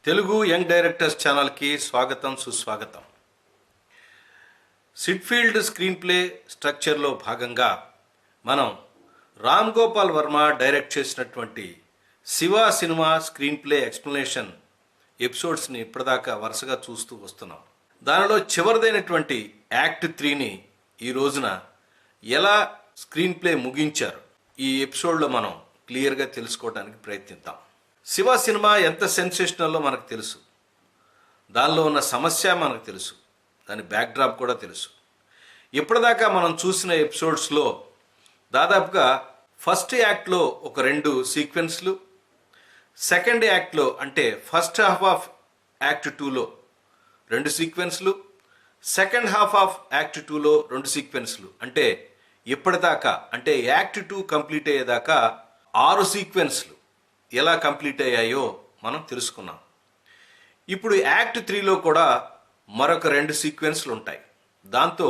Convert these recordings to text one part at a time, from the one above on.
Telugu young directors ఛానల్కి స్వాగతం సుస్వాగతం. సిడ్ఫీల్డ్ స్క్రీన్ ప్లే స్ట్రక్చర్లో భాగంగా మనం రామ్ గోపాల్ వర్మ డైరెక్ట్ చేసినటువంటి Shiva cinema screenplay explanation ఎపిసోడ్స్ని ఇప్పటిదాకా వరుసగా చూస్తూ వస్తున్నాం. దానిలో చివరిదైనటువంటి యాక్ట్ 3ని ఈ రోజున ఎలా స్క్రీన్ ప్లే ముగించారు ఈ ఎపిసోడ్లో మనం క్లియర్గా తెలుసుకోవడానికి ప్రయత్నిద్దాం. శివ సినిమా ఎంత సెన్సేషనల్లో మనకు తెలుసు, దానిలో ఉన్న సమస్య మనకు తెలుసు, దాని బ్యాక్డ్రాప్ కూడా తెలుసు. ఇప్పటిదాకా మనం చూసిన ఎపిసోడ్స్లో దాదాపుగా ఫస్ట్ యాక్ట్లో ఒక 2 సీక్వెన్స్లు, సెకండ్ యాక్ట్లో అంటే ఫస్ట్ హాఫ్ ఆఫ్ యాక్ట్ 2లో 2 సీక్వెన్స్లు, సెకండ్ హాఫ్ ఆఫ్ యాక్ట్ 2లో 2 సీక్వెన్స్లు, అంటే ఇప్పటిదాకా అంటే యాక్ట్ 2 కంప్లీట్ అయ్యేదాకా 6 సీక్వెన్స్లు ఎలా కంప్లీట్ అయ్యాయో మనం తెలుసుకున్నాం. ఇప్పుడు యాక్ట్ 3లో కూడా మరొక 2 సీక్వెన్స్లు ఉంటాయి. దాంతో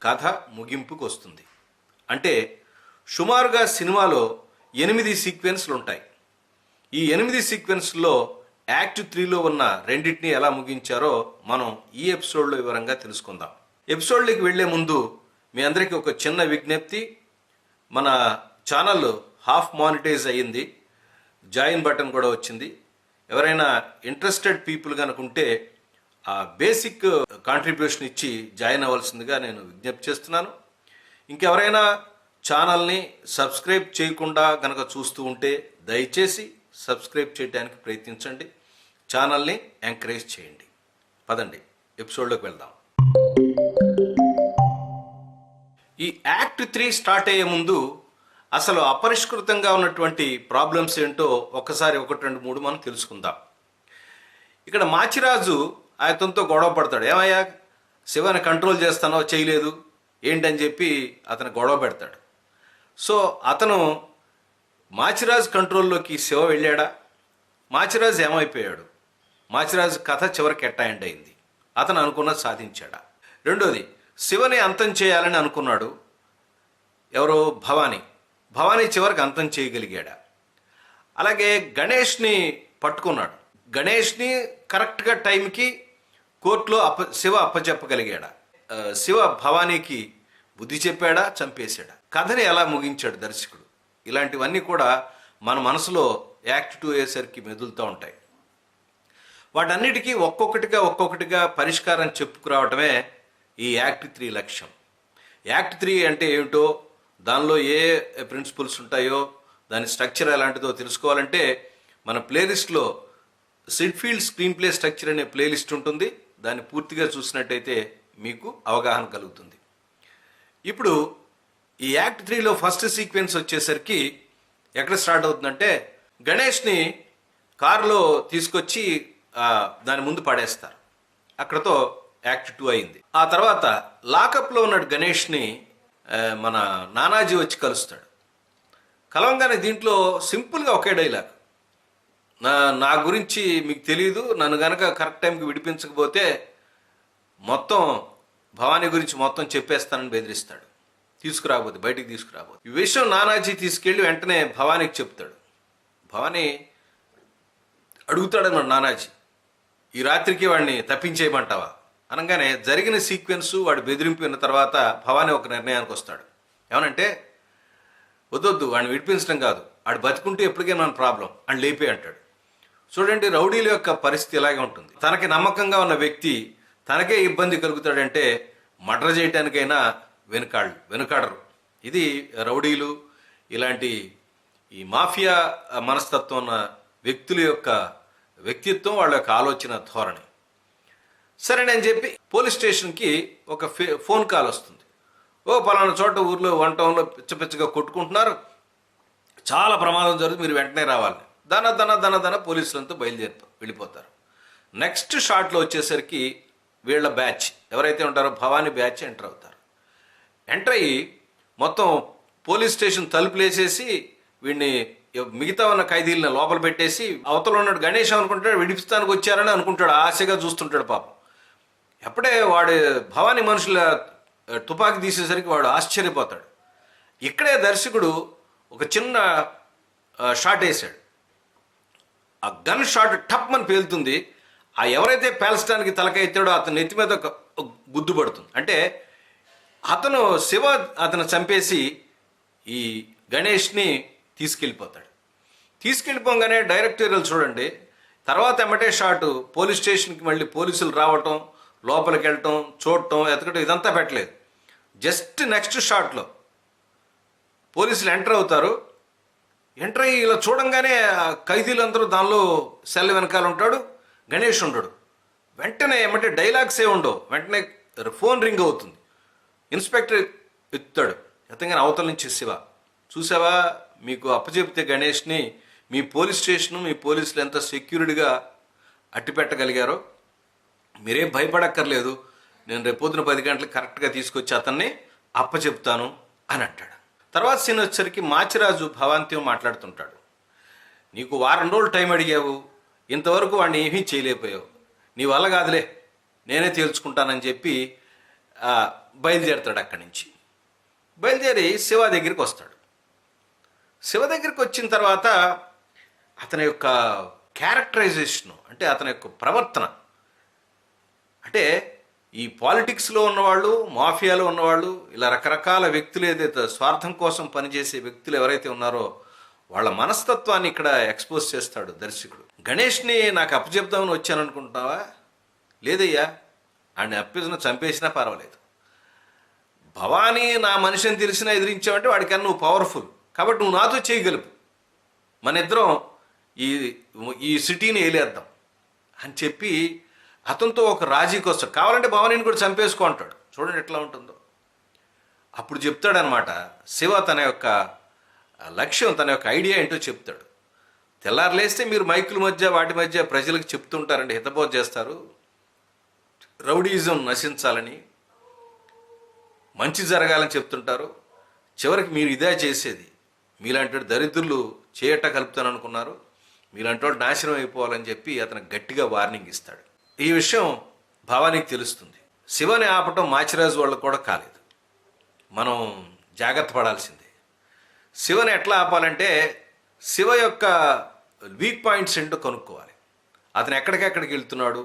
కథ ముగింపుకు వస్తుంది. అంటే సుమారుగా సినిమాలో 8 సీక్వెన్స్లు ఉంటాయి. ఈ 8 సీక్వెన్స్లో యాక్ట్ 3లో ఉన్న రెండింటిని ఎలా ముగించారో మనం ఈ ఎపిసోడ్లో వివరంగా తెలుసుకుందాం. ఎపిసోడ్లోకి వెళ్లే ముందు మీ అందరికీ ఒక చిన్న విజ్ఞప్తి. మన ఛానల్ హాఫ్ మానిటైజ్ అయ్యింది, జాయిన్ బటన్ కూడా వచ్చింది. ఎవరైనా ఇంట్రెస్టెడ్ పీపుల్ కనుకుంటే ఆ బేసిక్ కాంట్రిబ్యూషన్ ఇచ్చి జాయిన్ అవ్వాల్సిందిగా నేను విజ్ఞప్తి చేస్తున్నాను. ఇంకెవరైనా ఛానల్ని సబ్స్క్రైబ్ చేయకుండా కనుక చూస్తూ ఉంటే దయచేసి సబ్స్క్రైబ్ చేయడానికి ప్రయత్నించండి, ఛానల్ని ఎంకరేజ్ చేయండి. పదండి ఎపిసోడ్లోకి వెళ్దాం. ఈ యాక్ట్ 3 స్టార్ట్ అయ్యే ముందు అసలు అపరిష్కృతంగా ఉన్నటువంటి ప్రాబ్లమ్స్ ఏంటో ఒకసారి 1, 2, 3 మనం తెలుసుకుందాం. ఇక్కడ మాచిరాజు అతనితో గొడవ పడతాడు. ఏమయ్యా, శివని కంట్రోల్ చేస్తానో చేయలేదు ఏంటని చెప్పి అతను గొడవ పెడతాడు. సో అతను మాచిరాజు కంట్రోల్లోకి శివ వెళ్ళాడా? మాచిరాజు ఏమైపోయాడు? మాచిరాజు కథ చివరికి ఎట్టాయండ్ అయింది? అతను అనుకున్నది సాధించాడా? రెండోది, శివని అంతం చేయాలని అనుకున్నాడు ఎవరో భవానీ చివరికి అంతం చేయగలిగాడా? అలాగే గణేష్ని పట్టుకున్నాడు. గణేష్ని కరెక్ట్గా టైంకి కోర్టులో శివ అప్పచెప్పగలిగాడా? శివ భవానీకి బుద్ధి చెప్పాడా, చంపేశాడా? కథని ఎలా ముగించాడు దర్శకుడు? ఇలాంటివన్నీ కూడా మన మనసులో యాక్ట్ 2 అయ్యేసరికి మెదులుతూ ఉంటాయి. వాటన్నిటికీ ఒక్కొక్కటిగా పరిష్కారం చెప్పుకురావటమే ఈ యాక్ట్ 3 లక్ష్యం. యాక్ట్ 3 అంటే ఏమిటో, దానిలో ఏ ప్రిన్సిపల్స్ ఉంటాయో, దాని స్ట్రక్చర్ ఎలాంటిదో తెలుసుకోవాలంటే మన ప్లేలిస్ట్లో సిడ్ఫీల్డ్ స్క్రీన్ ప్లే స్ట్రక్చర్ అనే ప్లేలిస్ట్ ఉంటుంది. దాన్ని పూర్తిగా చూసినట్టయితే మీకు అవగాహన కలుగుతుంది. ఇప్పుడు ఈ యాక్ట్ 3లో ఫస్ట్ సీక్వెన్స్ వచ్చేసరికి ఎక్కడ స్టార్ట్ అవుతుందంటే, గణేష్ని కారులో తీసుకొచ్చి దాని ముందు పడేస్తారు. అక్కడతో యాక్ట్ 2 అయింది. ఆ తర్వాత లాకప్లో ఉన్న గణేష్ని మన నానాజీ వచ్చి కలుస్తాడు. కలవంగానే దీంట్లో సింపుల్గా ఒకే డైలాగ్, నా గురించి మీకు తెలియదు, నన్ను కనుక కరెక్ట్ టైంకి విడిపించకపోతే మొత్తం భవానీ గురించి మొత్తం చెప్పేస్తానని బెదిరిస్తాడు. బయటికి తీసుకురాబోదు. ఈ విషయం నానాజీ తీసుకెళ్ళి వెంటనే భవానీకి చెప్తాడు. భవానీ అడుగుతాడన్నాడు నానాజీ, ఈ రాత్రికి వాడిని తప్పించేయమంటావా అనగానే జరిగిన సీక్వెన్స్ వాడు బెదిరింపు విన్న తర్వాత భవానీ ఒక నిర్ణయానికి వస్తాడు. ఏమనంటే, వద్దొద్దు, వాడిని విడిపించడం కాదు, వాడు బతుకుంటే ఎప్పటికైనా మన ప్రాబ్లం అని లేపే అంటాడు. చూడండి, రౌడీల యొక్క పరిస్థితి ఇలాగే ఉంటుంది. తనకి నమ్మకంగా ఉన్న వ్యక్తి తనకే ఇబ్బంది కలుగుతాడంటే మర్డర్ చేయడానికైనా వెనుకాడరు. ఇది రౌడీలు, ఇలాంటి ఈ మాఫియా మనస్తత్వం ఉన్న వ్యక్తుల యొక్క వ్యక్తిత్వం, వాళ్ళ యొక్క ఆలోచన ధోరణి. సరేనని చెప్పి పోలీస్ స్టేషన్కి ఒక ఫోన్ కాల్ వస్తుంది. పలానా చోట ఊర్లో 1 టౌన్లో పిచ్చగా కొట్టుకుంటున్నారు, చాలా ప్రమాదం జరుగుతుంది, మీరు వెంటనే రావాలి. దన పోలీసులంతా వెళ్ళిపోతారు. నెక్స్ట్ షాట్లో వచ్చేసరికి వీళ్ళ బ్యాచ్ ఎవరైతే ఉంటారో భవానీ బ్యాచ్ ఎంటర్ అవుతారు. ఎంటర్ అయ్యి మొత్తం పోలీస్ స్టేషన్ తలుపులు వేసేసి వీడిని మిగతా ఉన్న ఖైదీలను లోపల పెట్టేసి, అవతల ఉన్నాడు గణేష్ అనుకుంటాడు విడిపిస్తానికి వచ్చారని అనుకుంటాడు, ఆశగా చూస్తుంటాడు. పాపం ఎప్పుడే వాడు భవానీ మనుషుల తుపాకీ తీసేసరికి వాడు ఆశ్చర్యపోతాడు. ఇక్కడే దర్శకుడు ఒక చిన్న షాట్ వేశాడు. ఆ గన్ షాట్ టప్ అని పేలుతుంది. ఆ ఎవరైతే పేల్చడానికి తలకాయ ఎత్తాడో అతని నెత్తి మీద ఒక గుద్దు పడుతుంది. అంటే అతను శివ అతను చంపేసి ఈ గణేష్ని తీసుకెళ్ళిపోతాడు. తీసుకెళ్ళిపోగానే డైరెక్టోరియల్ చూడండి, తర్వాత ఎమ్మటే షాటు పోలీస్ స్టేషన్కి మళ్ళీ పోలీసులు రావటం, లోపలికి వెళ్ళటం, చూడటం, ఎతకటం ఇదంతా పెట్టలేదు. జస్ట్ నెక్స్ట్ షాట్లో పోలీసులు ఎంటర్ అవుతారు. ఎంటర్ అయ్యి ఇలా చూడంగానే ఖైదీలందరూ దానిలో సెల్ వెనకాల ఉంటాడు, గణేష్ ఉండడు. వెంటనే ఏమంటే డైలాగ్స్ ఏ ఉండవు, వెంటనే ఫోన్ రింగ్ అవుతుంది. ఇన్స్పెక్టర్ ఎత్తాడు, ఎత్తగానే అవతల నుంచి శివ, చూసావా మీకు అప్పచెప్తే గణేష్ని మీ పోలీస్ స్టేషను మీ పోలీసులు ఎంత సెక్యూరిటీగా అట్టిపెట్టగలిగారో, మీరేం భయపడక్కర్లేదు, నేను రేపొద్దున 10 గంటలకు కరెక్ట్గా తీసుకొచ్చి అతన్ని అప్పచెప్తాను అని అంటాడు. తర్వాత సీన్ వచ్చేసరికి మాచిరాజు భవాంతితో మాట్లాడుతుంటాడు. నీకు వారం రోజులు టైం అడిగావు, ఇంతవరకు వాడిని ఏమీ చేయలేకపోయావు, నీ వల్ల కాదులే నేనే తేల్చుకుంటానని చెప్పి బయలుదేరుతాడు. అక్కడి నుంచి బయలుదేరి శివ దగ్గరికి వస్తాడు. శివ దగ్గరికి వచ్చిన తర్వాత అతని యొక్క క్యారెక్టరైజేషను, అంటే అతని యొక్క ప్రవర్తన, అంటే ఈ పాలిటిక్స్లో ఉన్నవాళ్ళు, మాఫియాలో ఉన్నవాళ్ళు, ఇలా రకరకాల వ్యక్తులు ఏదైతే స్వార్థం కోసం పనిచేసే వ్యక్తులు ఎవరైతే ఉన్నారో వాళ్ళ మనస్తత్వాన్ని ఇక్కడ ఎక్స్పోజ్ చేస్తాడు దర్శకుడు. గణేష్ని నాకు అప్పచెప్దామని వచ్చాను అనుకుంటున్నావా? లేదయ్యా, ఆడిని అప్పేసిన చంపేసినా పర్వాలేదు. భవానీ నా మనిషిని తెలిసినా ఎదిరించావంటే వాడికన్నా నువ్వు పవర్ఫుల్, కాబట్టి నువ్వు నాతో చేయగలుపు, మన ఇద్దరం ఈ సిటీని ఏలేద్దాం అని చెప్పి అతనితో ఒక రాజీకి వస్తాడు. కావాలంటే భవానీని కూడా చంపేసుకో అంటాడు. చూడండి ఎట్లా ఉంటుందో. అప్పుడు చెప్తాడనమాట శివ తన యొక్క లక్ష్యం, తన యొక్క ఐడియా ఏంటో చెప్తాడు. తెల్లారులేస్తే మీరు మైకుల మధ్య వాటి మధ్య ప్రజలకు చెప్తుంటారండి, హితబోధ చేస్తారు, రౌడీజం నశించాలని, మంచి జరగాలని చెప్తుంటారు. చివరికి మీరు ఇదే చేసేది, మీలాంటి దరిద్రులు చేయట కలుపుతాను అనుకున్నారు, మీలాంటి వాళ్ళు నాశనం అయిపోవాలని చెప్పి అతను గట్టిగా వార్నింగ్ ఇస్తాడు. ఈ విషయం భవానీకి తెలుస్తుంది. శివని ఆపటం మాచిరాజు వాళ్ళకు కూడా కాలేదు. మనం జాగ్రత్త పడాల్సిందే. శివని ఎట్లా ఆపాలంటే శివ యొక్క వీక్ పాయింట్స్ ఏంటో కనుక్కోవాలి. అతను ఎక్కడికెక్కడికి వెళ్తున్నాడు,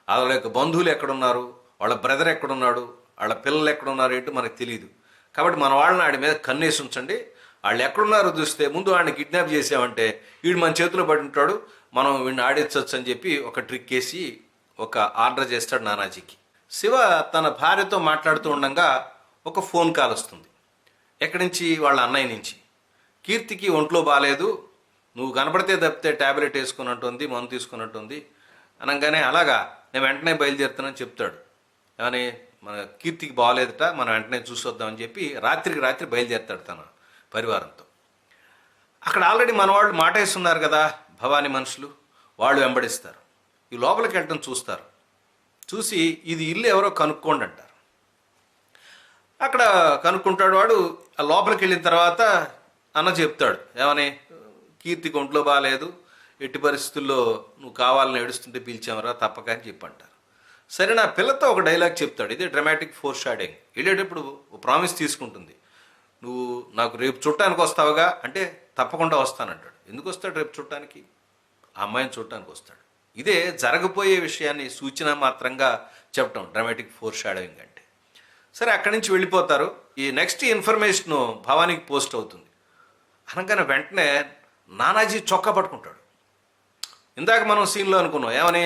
వాళ్ళ యొక్క బంధువులు ఎక్కడున్నారు, వాళ్ళ బ్రదర్ ఎక్కడున్నాడు, వాళ్ళ పిల్లలు ఎక్కడున్నారు ఏంటో మనకు తెలియదు. కాబట్టి మన వాళ్ళని ఆడి మీద కన్నేసి ఉంచండి. వాళ్ళు ఎక్కడున్నారో చూస్తే ముందు వాడిని కిడ్నాప్ చేసామంటే వీడు మన చేతిలో పడి ఉంటాడు, మనం వీడిని ఆడించవచ్చు అని చెప్పి ఒక ట్రిక్ వేసి ఒక ఆర్డర్ చేస్తాడు నానాజీకి. శివ తన భార్యతో మాట్లాడుతూ ఉండగా ఒక ఫోన్ కాల్ వస్తుంది. ఎక్కడి నుంచి? వాళ్ళ అన్నయ్య నుంచి. కీర్తికి ఒంట్లో బాగాలేదు, నువ్వు కనపడితే తప్పితే ట్యాబ్లెట్ వేసుకున్నట్టుంది, మందు తీసుకున్నట్టుంది అనగానే అలాగా నేను వెంటనే బయలుదేరుతానని చెప్తాడు. కానీ మన కీర్తికి బాగాలేదట, మనం వెంటనే చూసొద్దామని చెప్పి రాత్రికి బయలుదేరుతాడు తన పరివారంతో. అక్కడ ఆల్రెడీ మన వాళ్ళు మాట వేస్తున్నారు కదా భవానీ మనుషులు, వాళ్ళు వెంబడిస్తారు. ఈ లోపలికి వెళ్ళటం చూస్తారు. చూసి ఇది ఇల్లు ఎవరో కనుక్కోండి అంటారు. అక్కడ కనుక్కుంటాడు వాడు. ఆ లోపలికి వెళ్ళిన తర్వాత అన్న చెప్తాడు, ఏమని, కీర్తికి ఒంట్లో బాగాలేదు, ఎట్టి పరిస్థితుల్లో నువ్వు కావాలని ఏడుస్తుంటే పిలిచామరా తప్పక అని చెప్పంటారు. సరే, నా పిల్లతో ఒక డైలాగ్ చెప్తాడు. ఇదే డ్రామాటిక్ ఫోర్ షాడింగ్. వెళ్ళేటప్పుడు ప్రామిస్ తీసుకుంటుంది, నువ్వు నాకు రేపు చుట్టానికి వస్తావుగా అంటే తప్పకుండా వస్తానంటాడు. ఎందుకు వస్తాడు రేపు చుట్టానికి? ఆ అమ్మాయిని చూడటానికి వస్తాడు. ఇదే జరగబోయే విషయాన్ని సూచన మాత్రంగా చెప్పటం డ్రామాటిక్ ఫోర్ షాడోయింగ్ అంటే. సరే, అక్కడి నుంచి వెళ్ళిపోతారు. ఈ నెక్స్ట్ ఇన్ఫర్మేషన్ భవానీకి పోస్ట్ అవుతుంది. అనగానే వెంటనే నానాజీ చొక్కా పట్టుకుంటాడు. ఇందాక మనం సీన్లో అనుకున్నాం, ఏమని,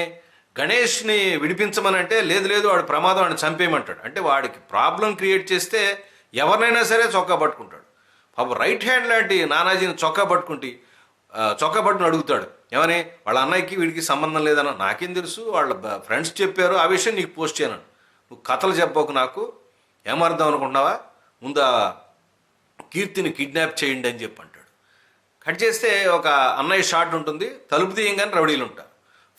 గణేష్ని విడిపించమని అంటే లేదు వాడు ప్రమాదం, వాడిని చంపేయమంటాడు. అంటే వాడికి ప్రాబ్లం క్రియేట్ చేస్తే ఎవరినైనా సరే చొక్కా పట్టుకుంటాడు. పాపం రైట్ హ్యాండ్ లాంటి నానాజీని చొక్కా పట్టుకుని అడుగుతాడు, ఏమని, వాళ్ళ అన్నయ్యకి వీడికి సంబంధం లేదన్నా. నాకేం తెలుసు, వాళ్ళ ఫ్రెండ్స్ చెప్పారు, ఆ విషయం నీకు పోస్ట్ చేయను. నువ్వు కథలు చెప్పకు, నాకు ఏమర్థం అనుకుంటున్నావా, ముందు ఆ కీర్తిని కిడ్నాప్ చేయండి అని చెప్పి అంటాడు. కట్ చేస్తే ఒక అన్నయ్య షాట్ ఉంటుంది, తలుపు తీయంగానే రౌడీలు ఉంటారు.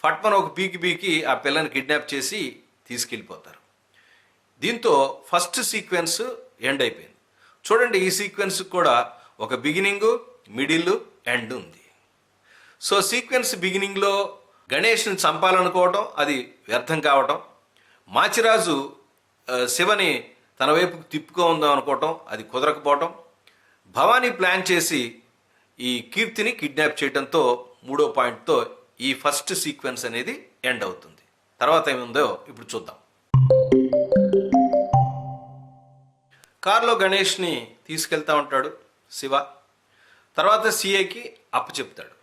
ఫట్మన్ ఒక పీకి ఆ పిల్లని కిడ్నాప్ చేసి తీసుకెళ్ళిపోతారు. దీంతో ఫస్ట్ సీక్వెన్స్ ఎండ్ అయిపోయింది. చూడండి, ఈ సీక్వెన్స్ కూడా ఒక బిగినింగు, మిడిల్, ఎండ్ ఉంది. సో సీక్వెన్స్ బిగినింగ్లో గణేష్ని చంపాలనుకోవటం, అది వ్యర్థం కావటం, మాచిరాజు శివని తన వైపుకు తిప్పుకుందాం అనుకోవటం, అది కుదరకపోవటం, భవానీ ప్లాన్ చేసి ఈ కీర్తిని కిడ్నాప్ చేయడంతో 3వ పాయింట్తో ఈ ఫస్ట్ సీక్వెన్స్ అనేది ఎండ్ అవుతుంది. తర్వాత ఏముందో ఇప్పుడు చూద్దాం. కారులో గణేష్ని తీసుకెళ్తా ఉంటాడు శివ. తర్వాత సీఏకి అప్పచెప్తాడు.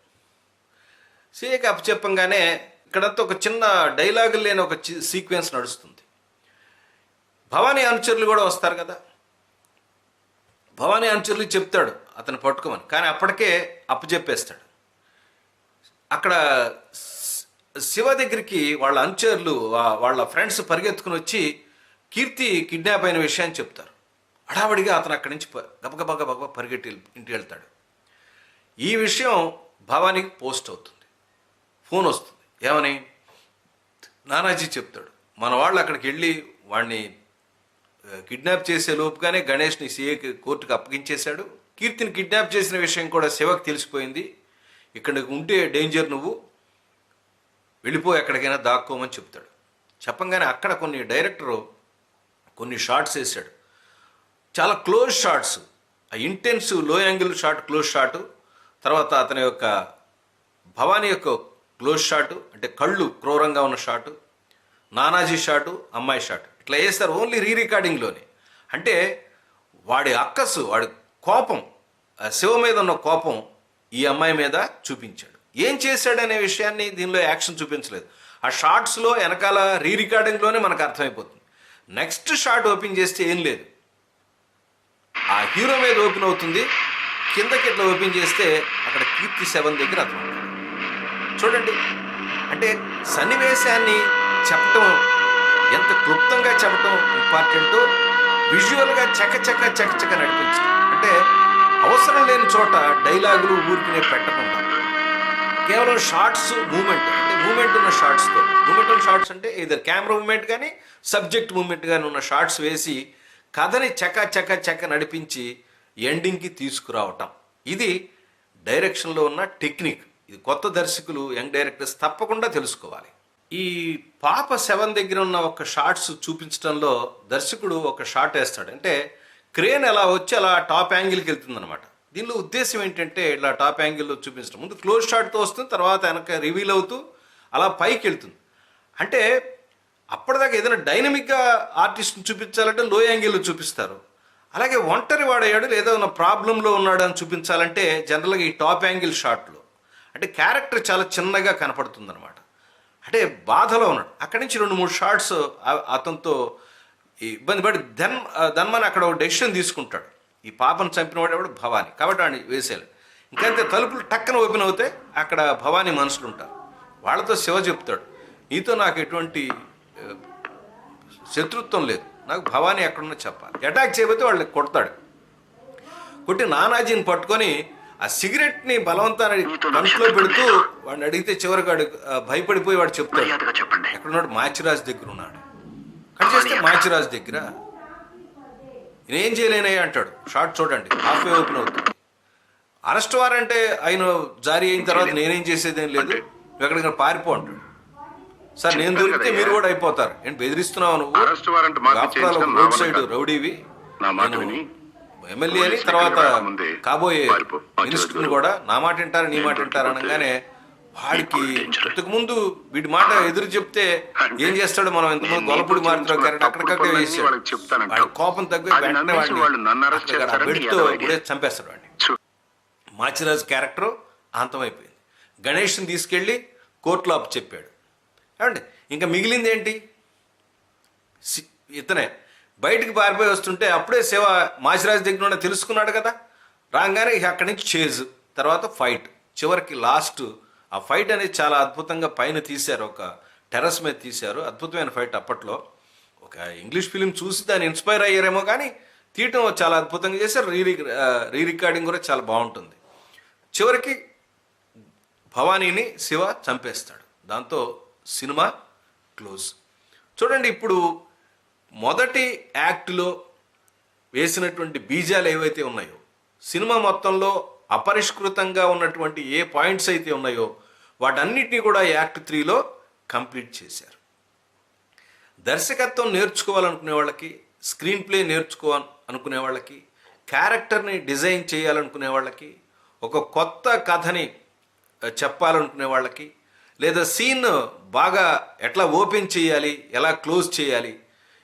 సీఏకి అప్పచెప్పంగానే ఇక్కడంతా ఒక చిన్న డైలాగులు లేని ఒక సీక్వెన్స్ నడుస్తుంది. భవానీ అనుచరులు కూడా వస్తారు కదా. భవానీ అనుచరులు చెప్తాడు అతను పట్టుకోమని, కానీ అప్పటికే అప్పచెప్పేస్తాడు. అక్కడ శివ దగ్గరికి వాళ్ళ అనుచరులు వాళ్ళ ఫ్రెండ్స్ పరిగెత్తుకుని వచ్చి కీర్తి కిడ్నాప్ అయిన విషయాన్ని చెప్తారు. హడావడిగా అతను అక్కడి నుంచి గబగబా పరిగెట్టి ఇంటికి వెళ్తాడు. ఈ విషయం భవానీకి పోస్ట్ అవుతుంది. ఫోన్ వస్తుంది. ఏమని? నానాజీ చెప్తాడు, మన వాళ్ళు అక్కడికి వెళ్ళి వాడిని కిడ్నాప్ చేసే లోపుగానే గణేష్ని సీఏకి కోర్టుకు అప్పగించేశాడు. కీర్తిని కిడ్నాప్ చేసిన విషయం కూడా శివకు తెలిసిపోయింది. ఇక్కడికి ఉంటే డేంజర్, నువ్వు వెళ్ళిపో, ఎక్కడికైనా దాక్కోమని చెప్తాడు. చెప్పంగానే అక్కడ డైరెక్టరు కొన్ని షాట్స్ వేసాడు, చాలా క్లోజ్ షాట్స్. ఆ intense low angle shot close shot, తర్వాత అతని యొక్క భవానీ యొక్క క్లోజ్ షాటు, అంటే కళ్ళు క్రూరంగా ఉన్న షాటు, నానాజీ షాటు, అమ్మాయి షాటు, ఇట్లా వేస్తారు ఓన్లీ రికార్డింగ్లోనే. అంటే వాడి అక్కసు, వాడి కోపం, శివ మీద ఉన్న కోపం ఈ అమ్మాయి మీద చూపించాడు. ఏం చేశాడనే విషయాన్ని దీనిలో యాక్షన్ చూపించలేదు. ఆ షార్ట్స్లో వెనకాల రికార్డింగ్లోనే మనకు అర్థమైపోతుంది. నెక్స్ట్ షాట్ ఓపెన్ చేస్తే ఏం లేదు, ఆ హీరో మీద ఓపెన్ అవుతుంది. కిందకి ఇట్లా ఓపెన్ చేస్తే అక్కడ కీర్తి శవం దగ్గర అతను ఉంటాడు. చూడండి, అంటే సన్నివేశాన్ని చెప్పటం, ఎంత క్లుప్తంగా చెప్పటం ఇంపార్టెంటో, విజువల్గా చకచక నడిపించడం. అంటే అవసరం లేని చోట డైలాగులు ఊరికినే పెట్టకుండా కేవలం షార్ట్స్ మూమెంట్, అంటే మూమెంట్ ఉన్న షార్ట్స్తో, మూమెంట్ ఉన్న షార్ట్స్ అంటే ఇద్దరు కెమెరా మూమెంట్ కానీ సబ్జెక్ట్ మూమెంట్ కానీ ఉన్న షార్ట్స్ వేసి కథని చక నడిపించి ఎండింగ్కి తీసుకురావటం. ఇది డైరెక్షన్లో ఉన్న టెక్నిక్. ఇది కొత్త దర్శకులు, యంగ్ డైరెక్టర్స్ తప్పకుండా తెలుసుకోవాలి. ఈ పాప శవం దగ్గర ఉన్న ఒక షార్ట్స్ చూపించడంలో దర్శకుడు ఒక షాట్ వేస్తాడు. అంటే క్రేన్ ఎలా వచ్చి అలా టాప్ యాంగిల్కి వెళ్తుందనమాట. దీనిలో ఉద్దేశం ఏంటంటే ఇలా టాప్ యాంగిల్లో చూపించడం, ముందు క్లోజ్ షాట్తో వస్తుంది, తర్వాత వెనక రివీల్ అవుతూ అలా పైకి వెళ్తుంది. అంటే అప్పటిదాకా ఏదైనా డైనమిక్గా ఆర్టిస్ట్ని చూపించాలంటే లో యాంగిల్లో చూపిస్తారు. అలాగే ఒంటరి వాడయ్యాడు లేదా ఉన్న ప్రాబ్లంలో ఉన్నాడు అని చూపించాలంటే జనరల్గా ఈ టాప్ యాంగిల్ షాట్లో, అంటే క్యారెక్టర్ చాలా చిన్నగా కనపడుతుంది అనమాట. అంటే బాధలో ఉన్నాడు. అక్కడి నుంచి 2-3 షార్ట్స్ అతనితో ఇబ్బంది పడి ధన్మని అక్కడ ఒక డెసిషన్ తీసుకుంటాడు. ఈ పాపను చంపిన వాడు ఎవడు? భవానీ. కాబట్టి వాడిని వేసేయాలి. ఇంకంతే తలుపులు టక్కన ఓపెన్ అవుతాయి, అక్కడ భవానీ మనుషులు ఉంటారు. వాళ్ళతో శివ చెప్తాడు, నీతో నాకు ఎటువంటి శత్రుత్వం లేదు, నాకు భవానీ ఎక్కడున్నా చెప్పాలి. అటాక్ చేయబోతే వాళ్ళని కొడతాడు. కొట్టి నానాజీని పట్టుకొని ఆ సిగరెట్ని బలవంతాన్ని కంట్లో పెడుతూ వాడిని అడిగితే చివరికి వాడు భయపడిపోయి వాడు చెప్తాడు, ఎక్కడున్నాడు? మాచిరాజు దగ్గర ఉన్నాడు. కట్ చేస్తే మాచిరాజు దగ్గర. నేనేం చేయలేనయ్యా అంటాడు. షార్ట్ చూడండి, హాఫ్ వే ఓపెన్ అవుతుంది. అరెస్ట్ వారంటే ఆయన జారీ అయిన తర్వాత నేనేం చేసేదేం లేదు, నువ్వు ఎక్కడికైనా పారిపో అంటాడు. సార్ నేను దొరికితే మీరు కూడా అయిపోతారు, నేను బెదిరిస్తున్నావు, నువ్వు రోడ్ సైడ్ రౌడీవి, ఎమ్మెల్యే అని, తర్వాత కాబోయే మినిస్టర్ని కూడా నా మాట వింటారు నీ మాట వింటారు అనగానే వాడికి ఇంతకు ముందు వీడి మాట ఎదురు చెప్తే ఏం చేస్తాడు, మనం ఎంతమంది గొల్లపూడి మారుతున్నాం కరెక్ట్ అక్కడికక్కడే వేసాడు. వాడి కోపం తగ్గి వెంటనే వాడిని బెడ్తో చంపేస్తాడు. వాడిని మాచిరాజు క్యారెక్టర్ అంతమైపోయింది. గణేష్ని తీసుకెళ్ళి కోర్టులో అప్పు చెప్పాడు. ఏమండి ఇంకా మిగిలింది ఏంటి? ఇతనే బయటికి పారిపోయి వస్తుంటే అప్పుడే శివ మాచిరాజు దగ్గర ఉన్న తెలుసుకున్నాడు కదా. రాగానే అక్కడి నుంచి చేజ్, తర్వాత ఫైట్, చివరికి లాస్ట్ ఆ ఫైట్ అనేది చాలా అద్భుతంగా పైన తీశారు, ఒక టెర్రస్ మీద తీశారు. అద్భుతమైన ఫైట్. అప్పట్లో ఒక ఇంగ్లీష్ ఫిలిం చూసి దాన్ని ఇన్స్పైర్ అయ్యారేమో కానీ తీయటం చాలా అద్భుతంగా చేశారు. రికార్డింగ్ కూడా చాలా బాగుంటుంది. చివరికి భవానీని శివ చంపేస్తాడు. దాంతో సినిమా క్లోజ్. చూడండి, ఇప్పుడు మొదటి యాక్ట్లో వేసినటువంటి బీజాలు ఏవైతే ఉన్నాయో, సినిమా మొత్తంలో అపరిష్కృతంగా ఉన్నటువంటి ఏ పాయింట్స్ అయితే ఉన్నాయో వాటన్నిటినీ కూడా యాక్ట్ 3లో కంప్లీట్ చేశారు. దర్శకత్వం నేర్చుకోవాలనుకునే వాళ్ళకి, స్క్రీన్ ప్లే అనుకునే వాళ్ళకి, క్యారెక్టర్ని డిజైన్ చేయాలనుకునే వాళ్ళకి, ఒక కొత్త కథని చెప్పాలనుకునే వాళ్ళకి, లేదా సీన్ బాగా ఎట్లా ఓపెన్ చేయాలి, ఎలా క్లోజ్ చేయాలి,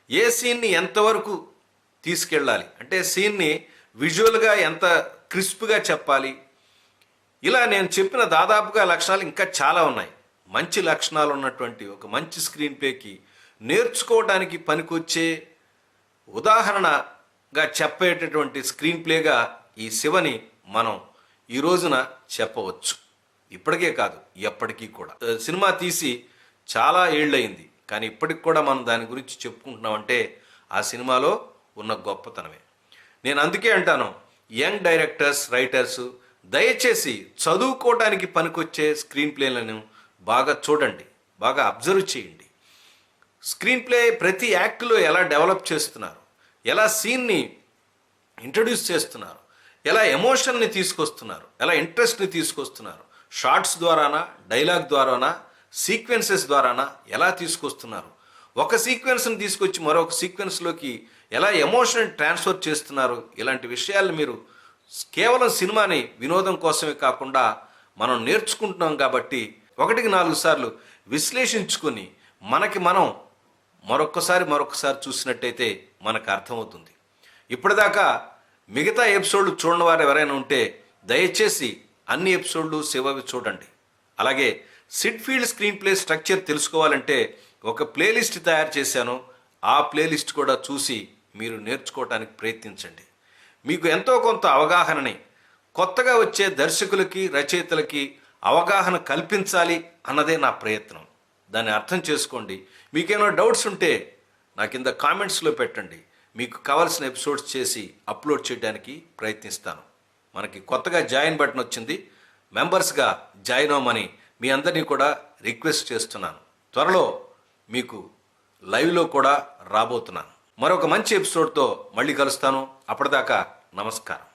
ఏ సీన్ని ఎంతవరకు తీసుకెళ్ళాలి, అంటే సీన్ని విజువల్గా ఎంత క్రిస్ప్గా చెప్పాలి. ఇలా నేను చెప్పిన దాదాపుగా లక్షణాలు ఇంకా చాలా ఉన్నాయి. మంచి లక్షణాలు ఉన్నటువంటి ఒక మంచి స్క్రీన్ ప్లేకి నేర్చుకోవడానికి పనికొచ్చే ఉదాహరణగా చెప్పేటటువంటి స్క్రీన్ ప్లేగా ఈ శివని మనం ఈ రోజున చెప్పవచ్చు. ఇప్పటికే కాదు, ఎప్పటికీ కూడా. సినిమా తీసి చాలా ఏళ్ళయింది, కానీ ఇప్పటికి కూడా మనం దాని గురించి చెప్పుకుంటున్నామంటే ఆ సినిమాలో ఉన్న గొప్పతనమే. నేను అందుకే అంటాను, యంగ్ డైరెక్టర్స్, రైటర్స్ దయచేసి చదువుకోవడానికి పనికొచ్చే స్క్రీన్ ప్లేలను బాగా చూడండి, బాగా అబ్జర్వ్ చేయండి. స్క్రీన్ ప్లే ప్రతి యాక్ట్లో ఎలా డెవలప్ చేస్తున్నారు, ఎలా సీన్ని ఇంట్రడ్యూస్ చేస్తున్నారు, ఎలా ఎమోషన్ని తీసుకొస్తున్నారు, ఎలా ఇంట్రెస్ట్ని తీసుకొస్తున్నారు, షార్ట్స్ ద్వారానా, డైలాగ్ ద్వారానా, సీక్వెన్సెస్ ద్వారానా ఎలా తీసుకొస్తున్నారు, ఒక సీక్వెన్స్ని తీసుకొచ్చి మరొక సీక్వెన్స్లోకి ఎలా ఎమోషన్ ట్రాన్స్ఫర్ చేస్తున్నారు. ఇలాంటి విషయాలు మీరు కేవలం సినిమాని వినోదం కోసమే కాకుండా మనం నేర్చుకుంటున్నాం కాబట్టి 1-4 సార్లు విశ్లేషించుకొని మనకి మనం మరొకసారి చూసినట్టయితే మనకు అర్థమవుతుంది. ఇప్పటిదాకా మిగతా ఎపిసోడ్లు చూడని వారు ఎవరైనా ఉంటే దయచేసి అన్ని ఎపిసోడ్లు శివవి చూడండి. అలాగే సిడ్ఫీల్డ్ స్క్రీన్ ప్లే స్ట్రక్చర్ తెలుసుకోవాలంటే ఒక ప్లేలిస్ట్ తయారు చేశాను, ఆ ప్లేలిస్ట్ కూడా చూసి మీరు నేర్చుకోవడానికి ప్రయత్నించండి. మీకు ఎంతో కొంత అవగాహనని, కొత్తగా వచ్చే దర్శకులకి, రచయితలకి అవగాహన కల్పించాలి అన్నదే నా ప్రయత్నం. దాన్ని అర్థం చేసుకోండి. మీకేమైనా డౌట్స్ ఉంటే నా కింద కామెంట్స్లో పెట్టండి. మీకు కావాల్సిన ఎపిసోడ్స్ చేసి అప్లోడ్ చేయడానికి ప్రయత్నిస్తాను. మనకి కొత్తగా జాయిన్ బటన్ వచ్చింది, మెంబర్స్గా జాయిన్ అవ్వమని మీ అందరినీ కూడా రిక్వెస్ట్ చేస్తున్నాను. త్వరలో మీకు లైవ్లో కూడా రాబోతున్నాను. మరొక మంచి ఎపిసోడ్తో మళ్ళీ కలుస్తాను. అప్పటిదాకా నమస్కారం.